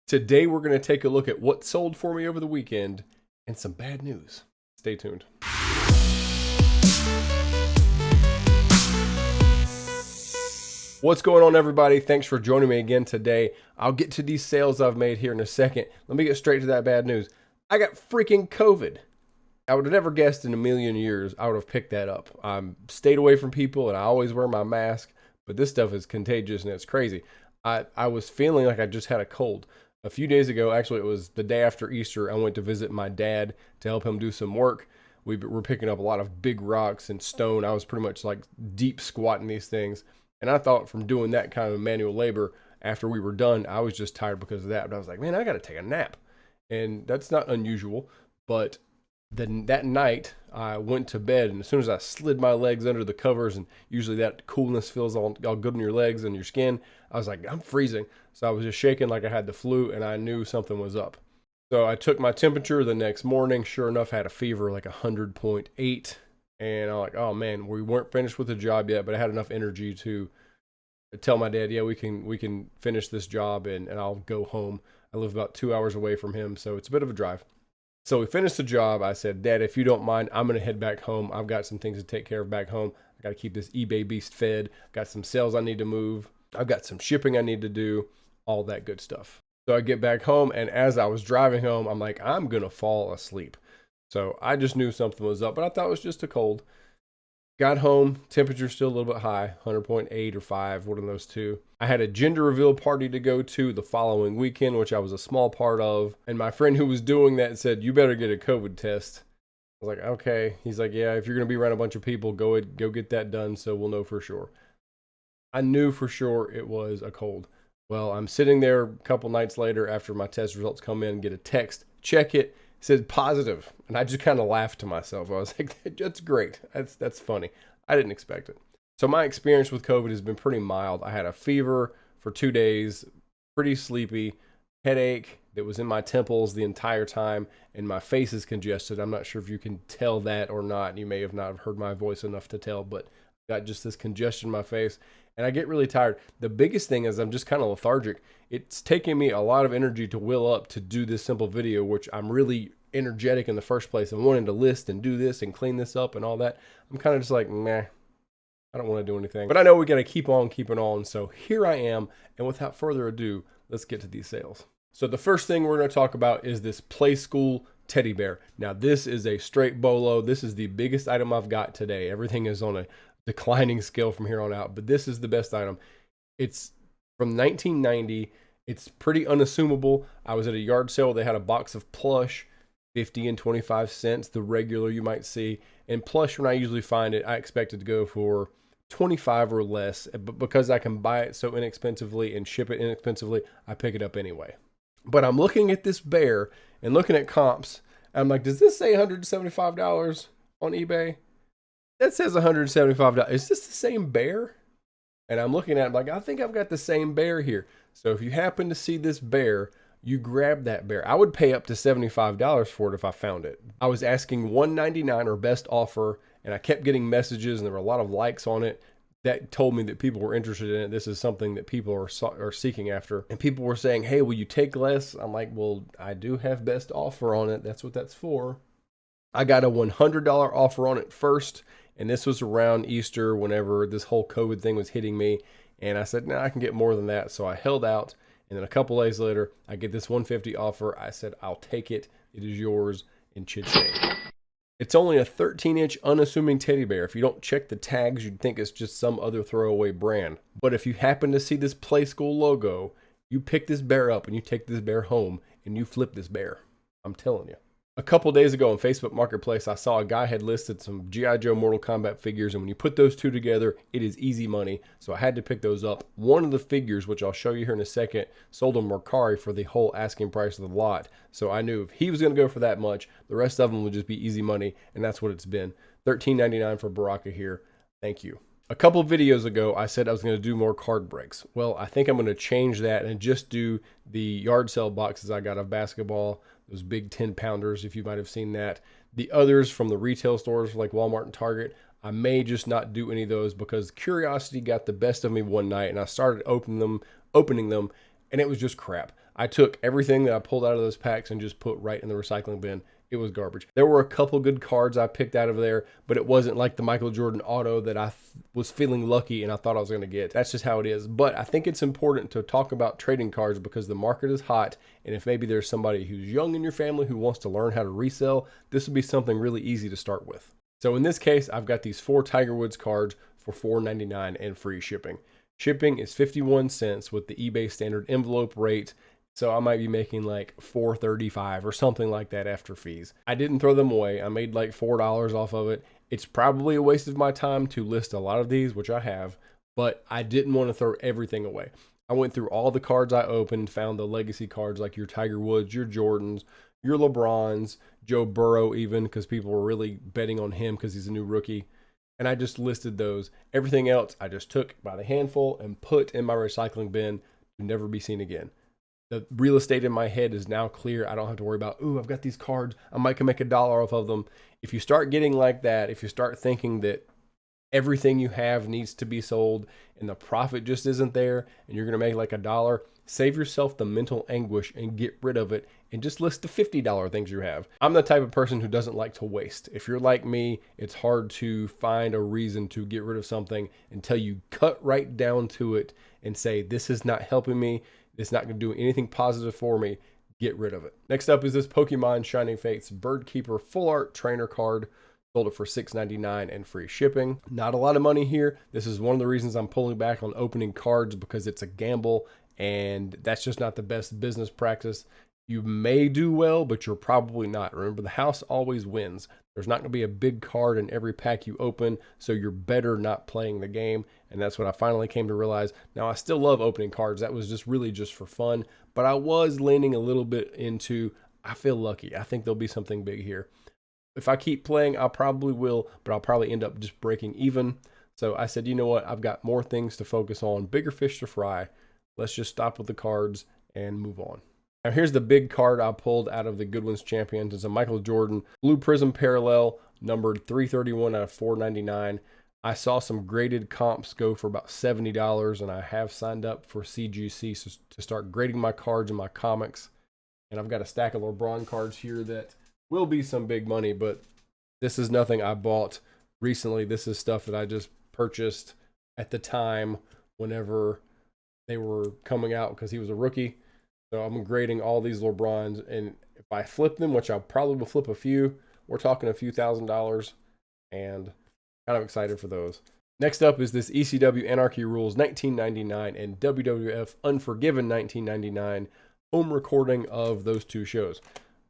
Today we're going to take a look at what sold for me over the weekend and some bad news. Stay tuned. What's going on, everybody? Thanks for joining me again today. I'll get to these sales I've made here in a second. Let me get straight to that bad news. I got freaking COVID. I would have never guessed in a million years I would have picked that up. I stayed away from people and I always wear my mask, but this stuff is contagious and it's crazy. I was feeling like I just had a cold. A few days ago, actually it was the day after Easter, I went to visit my dad to help him do some work. We were picking up a lot of big rocks and stone. I was pretty much like deep squatting these things. And I thought from doing that kind of manual labor, after we were done, I was just tired because of that. But I was like, man, I got to take a nap. And that's not unusual. But then that night, I went to bed. And as soon as I slid my legs under the covers, and usually that coolness feels all good on your legs and your skin, I was like, I'm freezing. So I was just shaking like I had the flu, and I knew something was up. So I took my temperature the next morning. Sure enough, I had a fever like 100.8. And I'm like, oh man, we weren't finished with the job yet, but I had enough energy to tell my dad, yeah, we can finish this job and I'll go home. I live about 2 hours away from him, so it's a bit of a drive. So we finished the job. I said, Dad, if you don't mind, I'm going to head back home. I've got some things to take care of back home. I got to keep this eBay beast fed. Got some sales I need to move. I've got some shipping I need to do, all that good stuff. So I get back home, and as I was driving home, I'm like, I'm going to fall asleep. So I just knew something was up, but I thought it was just a cold. Got home, temperature still a little bit high, 100.8 or 5, one of those two. I had a gender reveal party to go to the following weekend, which I was a small part of. And my friend who was doing that said, you better get a COVID test. I was like, okay. He's like, yeah, if you're going to be around a bunch of people, go get that done so we'll know for sure. I knew for sure it was a cold. Well, I'm sitting there a couple nights later after my test results come in, get a text, check it. It said positive, and I just kind of laughed to myself. I was like, that's great. That's funny. I didn't expect it. So my experience with COVID has been pretty mild. I had a fever for 2 days, pretty sleepy, headache that was in my temples the entire time, and my face is congested. I'm not sure if you can tell that or not. You may have not heard my voice enough to tell, but I got just this congestion in my face, and I get really tired. The biggest thing is I'm just kind of lethargic. It's taking me a lot of energy to will up to do this simple video, which I'm really energetic in the first place and wanting to list and do this and clean this up and all that. I'm kind of just like, nah, I don't want to do anything. But I know we got to keep on keeping on. So here I am. And without further ado, let's get to these sales. So the first thing we're going to talk about is this Playskool teddy bear. Now this is a straight BOLO. This is the biggest item I've got today. Everything is on a declining scale from here on out, but this is the best item. It's from 1990. It's pretty unassumable. I was at a yard sale. They had a box of plush, 50 and 25 cents, the regular you might see. And plush, when I usually find it, I expect it to go for 25 or less. But because I can buy it so inexpensively and ship it inexpensively, I pick it up anyway. But I'm looking at this bear and looking at comps. And I'm like, does this say $175 on eBay? That says $175. Is this the same bear? And I'm looking at it like, I think I've got the same bear here. So if you happen to see this bear, you grab that bear. I would pay up to $75 for it if I found it. I was asking $199 or best offer, and I kept getting messages, and there were a lot of likes on it that told me that people were interested in it. This is something that people are seeking after. And people were saying, hey, will you take less? I'm like, well, I do have best offer on it. That's what that's for. I got a $100 offer on it first. And this was around Easter, whenever this whole COVID thing was hitting me. And I said, no, I can get more than that. So I held out. And then a couple days later, I get this $150 offer. I said, I'll take it. It is yours in chit-shade. It's only a 13-inch unassuming teddy bear. If you don't check the tags, you'd think it's just some other throwaway brand. But if you happen to see this Playskool logo, you pick this bear up and you take this bear home and you flip this bear. I'm telling you. A couple days ago on Facebook Marketplace, I saw a guy had listed some G.I. Joe Mortal Kombat figures, and when you put those two together, it is easy money, so I had to pick those up. One of the figures, which I'll show you here in a second, sold on Mercari for the whole asking price of the lot, so I knew if he was going to go for that much, the rest of them would just be easy money, and that's what it's been. $13.99 for Baraka here. Thank you. A couple videos ago, I said I was going to do more card breaks. Well, I think I'm going to change that and just do the yard sale boxes I got of basketball, those big 10-pounders, if you might have seen that. The others from the retail stores like Walmart and Target, I may just not do any of those because curiosity got the best of me one night and I started opening them and it was just crap. I took everything that I pulled out of those packs and just put right in the recycling bin. It was garbage. There were a couple good cards I picked out of there, but it wasn't like the Michael Jordan auto that I was feeling lucky and I thought I was going to get. That's just how it is. But I think it's important to talk about trading cards because the market is hot. And if maybe there's somebody who's young in your family who wants to learn how to resell, this would be something really easy to start with. So in this case, I've got these 4 Tiger Woods cards for $4.99 and free shipping. Shipping is 51 cents with the eBay standard envelope rate. So I might be making like $4.35 or something like that after fees. I didn't throw them away. I made like $4 off of it. It's probably a waste of my time to list a lot of these, which I have, but I didn't want to throw everything away. I went through all the cards I opened, found the legacy cards like your Tiger Woods, your Jordans, your LeBrons, Joe Burrow even, because people were really betting on him because he's a new rookie. And I just listed those. Everything else I just took by the handful and put in my recycling bin to never be seen again. The real estate in my head is now clear. I don't have to worry about, ooh, I've got these cards. I might can make $1 off of them. If you start getting like that, if you start thinking that everything you have needs to be sold and the profit just isn't there and you're going to make like $1, save yourself the mental anguish and get rid of it and just list the $50 things you have. I'm the type of person who doesn't like to waste. If you're like me, it's hard to find a reason to get rid of something until you cut right down to it and say, this is not helping me. It's not going to do anything positive for me. Get rid of it. Next up is this Pokemon Shining Fates Bird Keeper Full Art Trainer card. Sold it for $6.99 and free shipping. Not a lot of money here. This is one of the reasons I'm pulling back on opening cards because it's a gamble and that's just not the best business practice. You may do well, but you're probably not. Remember, the house always wins. There's not going to be a big card in every pack you open, so you're better not playing the game. And that's what I finally came to realize. Now, I still love opening cards. That was just really just for fun. But I was leaning a little bit into, I feel lucky. I think there'll be something big here. If I keep playing, I probably will, but I'll probably end up just breaking even. So I said, you know what? I've got more things to focus on, bigger fish to fry. Let's just stop with the cards and move on. Now here's the big card I pulled out of the Goodwin's Champions. It's a Michael Jordan Blue Prism Parallel, numbered 331 out of 499. I saw some graded comps go for about $70, and I have signed up for CGC to start grading my cards and my comics. And I've got a stack of LeBron cards here that will be some big money, but this is nothing I bought recently. This is stuff that I just purchased at the time whenever they were coming out because he was a rookie. So I'm grading all these LeBrons, and if I flip them, which I'll probably will flip a few, we're talking a few $1,000s, and kind of excited for those. Next up is this ECW Anarchy Rules 1999 and WWF Unforgiven 1999 home recording of those two shows.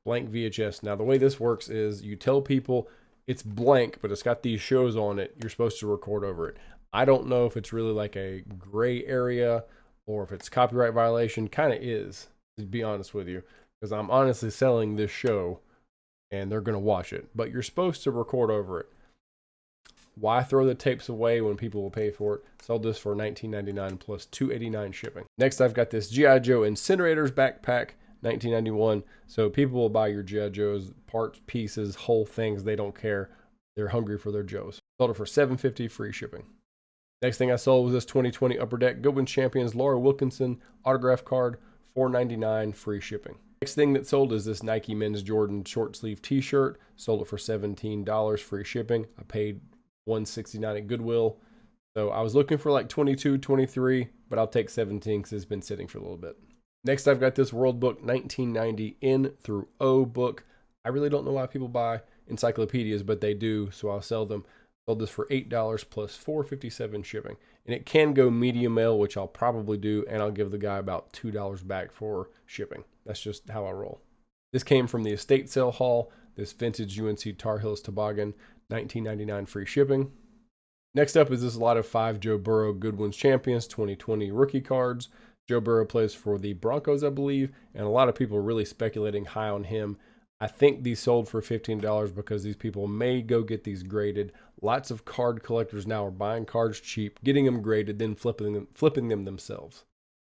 Blank VHS. Now the way this works is you tell people it's blank, but it's got these shows on it. You're supposed to record over it. I don't know if it's really like a gray area or if it's copyright violation. Kind of is, to be honest with you, because I'm honestly selling this show and they're going to watch it, but you're supposed to record over it. Why throw the tapes away when people will pay for it? Sold this for $19.99 plus $2.89 shipping. Next, I've got this G.I. Joe Incinerators Backpack, 1991. So people will buy your G.I. Joes, parts, pieces, whole things. They don't care. They're hungry for their Joes. Sold it for $7.50 free shipping. Next thing I sold was this 2020 Upper Deck Goodwin's Champions Laura Wilkinson autograph card, $4.99 free shipping. Next thing that sold is this Nike Men's Jordan short sleeve t-shirt. Sold it for $17 free shipping. I paid $169 at Goodwill. So I was looking for like 22, 23, but I'll take 17 because it's been sitting for a little bit. Next, I've got this World Book 1990 N through O book. I really don't know why people buy encyclopedias, but they do, so I'll sell them. Sold this for $8 plus $4.57 shipping. And it can go medium mail, which I'll probably do, and I'll give the guy about $2 back for shipping. That's just how I roll. This came from the estate sale haul, this vintage UNC Tar Heels Toboggan, $19.99 free shipping. Next up is this lot of 5 Joe Burrow Goodwin's Champions 2020 rookie cards. Joe Burrow plays for the Broncos, I believe, and a lot of people are really speculating high on him. I think these sold for $15 because these people may go get these graded. Lots of card collectors now are buying cards cheap, getting them graded, then flipping them themselves.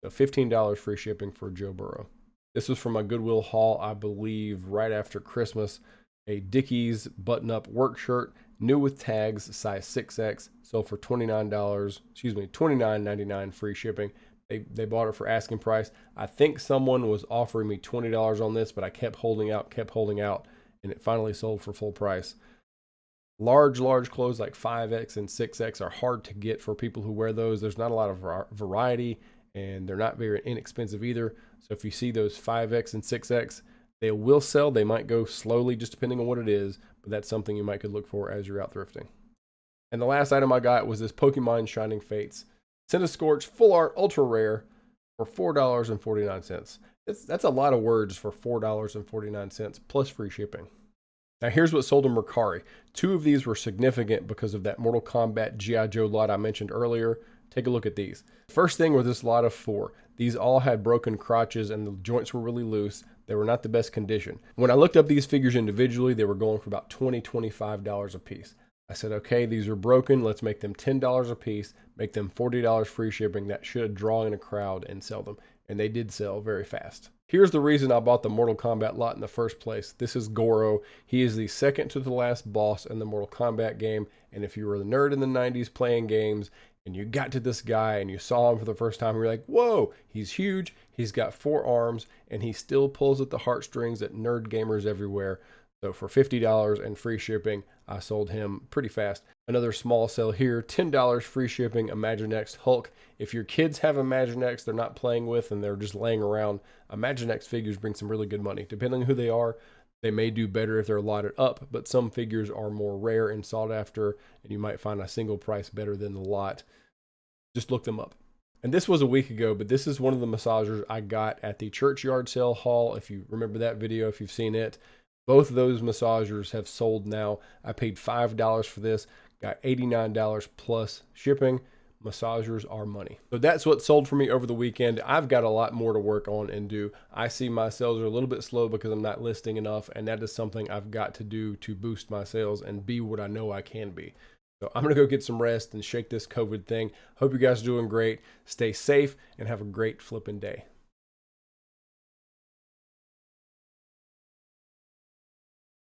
So $15 free shipping for Joe Burrow. This was from a Goodwill haul, I believe, right after Christmas. A Dickies button-up work shirt, new with tags, size 6X, sold for $29.99 free shipping. They bought it for asking price. I think someone was offering me $20 on this, but I kept holding out, and it finally sold for full price. Large clothes like 5X and 6X are hard to get for people who wear those. There's not a lot of variety, and they're not very inexpensive either. So if you see those 5X and 6X, they will sell. They might go slowly just depending on what it is, but that's something you might could look for as you're out thrifting. And the last item I got was this Pokemon Shining Fates Scorch Full Art Ultra Rare for $4.49. That's a lot of words for $4.49 plus free shipping. Now here's what sold in Mercari. 2 of these were significant because of that Mortal Kombat G.I. Joe lot I mentioned earlier. Take a look at these. First thing was this lot of 4. These all had broken crotches and the joints were really loose. They were not the best condition. When I looked up these figures individually, they were going for about $20, $25 a piece. I said, okay, these are broken. Let's make them $10 a piece, make them $40 free shipping. That should draw in a crowd and sell them. And they did sell very fast. Here's the reason I bought the Mortal Kombat lot in the first place. This is Goro. He is the second to the last boss in the Mortal Kombat game. And if you were a nerd in the 90s playing games and you got to this guy and you saw him for the first time, you're like, whoa, he's huge. He's got 4 arms and he still pulls at the heartstrings at nerd gamers everywhere. So for $50 and free shipping, I sold him pretty fast. Another small sale here, $10 free shipping, Imaginext Hulk. If your kids have Imaginext they're not playing with and they're just laying around, Imaginext figures bring some really good money. Depending on who they are, they may do better if they're lotted up, but some figures are more rare and sought after, and you might find a single price better than the lot. Just look them up. And this was a week ago, but this is one of the massagers I got at the churchyard sale haul. If you remember that video, if you've seen it. Both of those massagers have sold now. I paid $5 for this, got $89 plus shipping. Massagers are money. So that's what sold for me over the weekend. I've got a lot more to work on and do. I see my sales are a little bit slow because I'm not listing enough, and that is something I've got to do to boost my sales and be what I know I can be. So I'm going to go get some rest and shake this COVID thing. Hope you guys are doing great. Stay safe and have a great flipping day.